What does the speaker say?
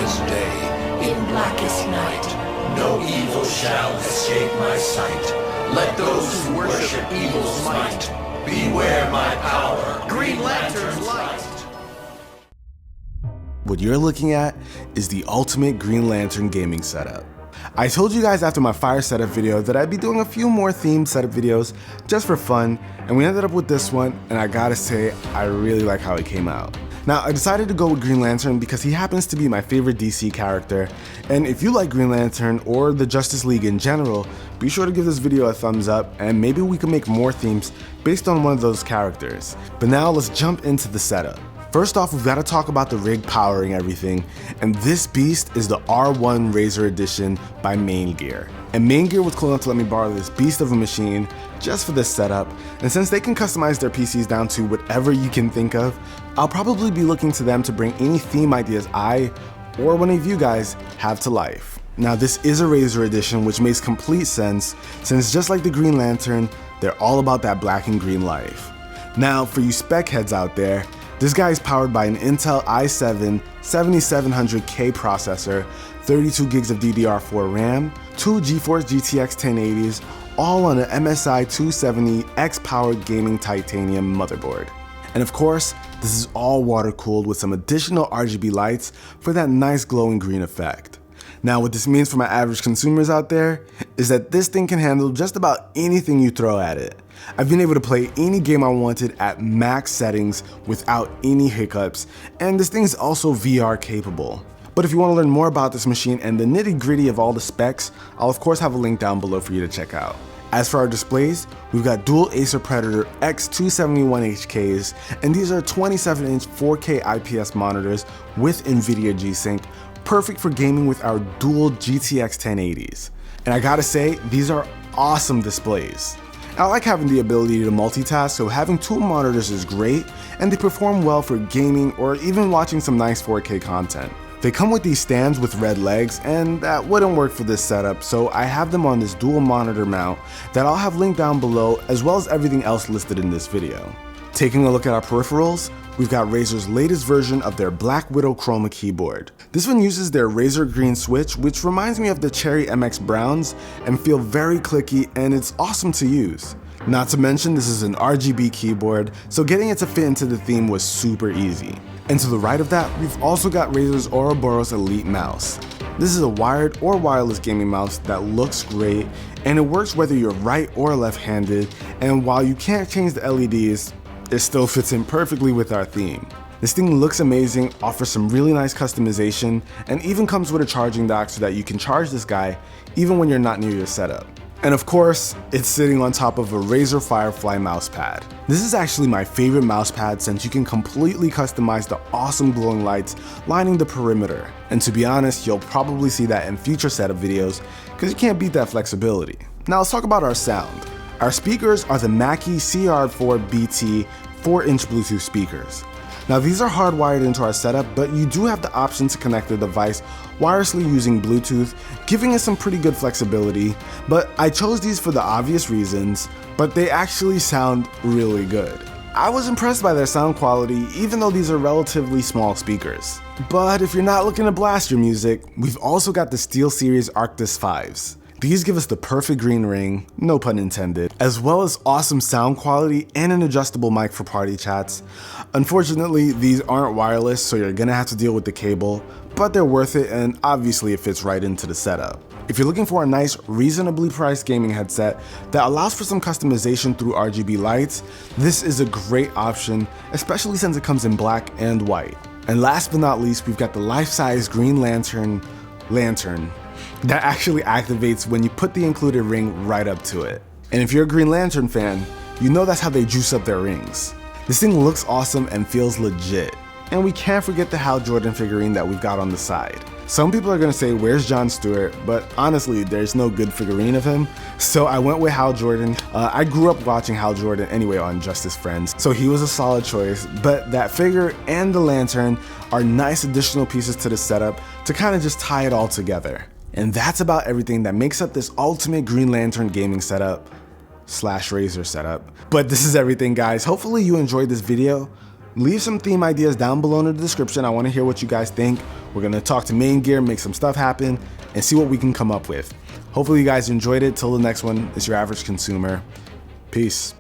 brightest day, in blackest night, no evil shall escape my sight. Let those who worship evil's might beware my power, Green Lantern's light. What you're looking at is the ultimate Green Lantern gaming setup. I told you guys after my fire setup video that I'd be doing a few more themed setup videos just for fun, and we ended up with this one, and I gotta say, I really like how it came out. Now, I decided to go with Green Lantern because he happens to be my favorite DC character, and if you like Green Lantern or the Justice League in general, be sure to give this video a thumbs up, and maybe we can make more themes based on one of those characters. But now let's jump into the setup. First off, we've got to talk about the rig powering everything, and this beast is the R1 Razor Edition by Main Gear. And Main Gear was cool enough to let me borrow this beast of a machine just for this setup, and since they can customize their PCs down to whatever you can think of, I'll probably be looking to them to bring any theme ideas I, or one of you guys, have to life. Now this is a Razor Edition, which makes complete sense, since just like the Green Lantern, they're all about that black and green life. Now for you spec heads out there, this guy is powered by an Intel i7 7700K processor, 32 gigs of DDR4 RAM, 2 Geforce GTX 1080s, all on an MSI 270 XPOWER gaming titanium motherboard. And of course, this is all water cooled with some additional RGB lights for that nice glowing green effect. Now what this means for my average consumers out there is that this thing can handle just about anything you throw at it. I've been able to play any game I wanted at max settings without any hiccups, and this thing is also VR capable. But if you want to learn more about this machine and the nitty-gritty of all the specs, I'll of course have a link down below for you to check out. As for our displays, we've got dual Acer Predator X271HKs, and these are 27-inch 4K IPS monitors with NVIDIA G-Sync, perfect for gaming with our dual GTX 1080s. And I gotta say, these are awesome displays. I like having the ability to multitask, so having two monitors is great, and they perform well for gaming or even watching some nice 4K content. They come with these stands with red legs, and that wouldn't work for this setup, so I have them on this dual monitor mount that I'll have linked down below, as well as everything else listed in this video. Taking a look at our peripherals, we've got Razer's latest version of their Black Widow Chroma keyboard. This one uses their Razer green switch, which reminds me of the Cherry MX Browns and feel very clicky, and it's awesome to use. Not to mention this is an RGB keyboard, so getting it to fit into the theme was super easy. And to the right of that, we've also got Razer's Ouroboros Elite mouse. This is a wired or wireless gaming mouse that looks great, and it works whether you're right or left-handed, and while you can't change the LEDs, it still fits in perfectly with our theme. This thing looks amazing, offers some really nice customization, and even comes with a charging dock so that you can charge this guy even when you're not near your setup. And of course, it's sitting on top of a Razer Firefly mousepad. This is actually my favorite mousepad since you can completely customize the awesome glowing lights lining the perimeter. And to be honest, you'll probably see that in future setup videos because you can't beat that flexibility. Now let's talk about our sound. Our speakers are the Mackie CR4BT 4-inch Bluetooth speakers. Now these are hardwired into our setup, but you do have the option to connect the device wirelessly using Bluetooth, giving it some pretty good flexibility, but I chose these for the obvious reasons, but they actually sound really good. I was impressed by their sound quality, even though these are relatively small speakers. But if you're not looking to blast your music, we've also got the SteelSeries Arctis 5s. These give us the perfect green ring, no pun intended, as well as awesome sound quality and an adjustable mic for party chats. Unfortunately, these aren't wireless, so you're gonna have to deal with the cable, but they're worth it, and obviously it fits right into the setup. If you're looking for a nice, reasonably priced gaming headset that allows for some customization through RGB lights, this is a great option, especially since it comes in black and white. And last but not least, we've got the life-size Green Lantern that actually activates when you put the included ring right up to it. And if you're a Green Lantern fan, you know that's how they juice up their rings. This thing looks awesome and feels legit. And we can't forget the Hal Jordan figurine that we've got on the side. Some people are gonna say, where's John Stewart? But honestly, there's no good figurine of him, so I went with Hal Jordan. I grew up watching Hal Jordan anyway on Justice Friends, so he was a solid choice, but that figure and the lantern are nice additional pieces to the setup to kind of just tie it all together. And that's about everything that makes up this ultimate Green Lantern gaming setup / Razer setup. But this is everything, guys. Hopefully you enjoyed this video. Leave some theme ideas down below in the description. I want to hear what you guys think. We're going to talk to main gear, make some stuff happen, and see what we can come up with. Hopefully you guys enjoyed it. Till the next one, it's your average consumer. Peace.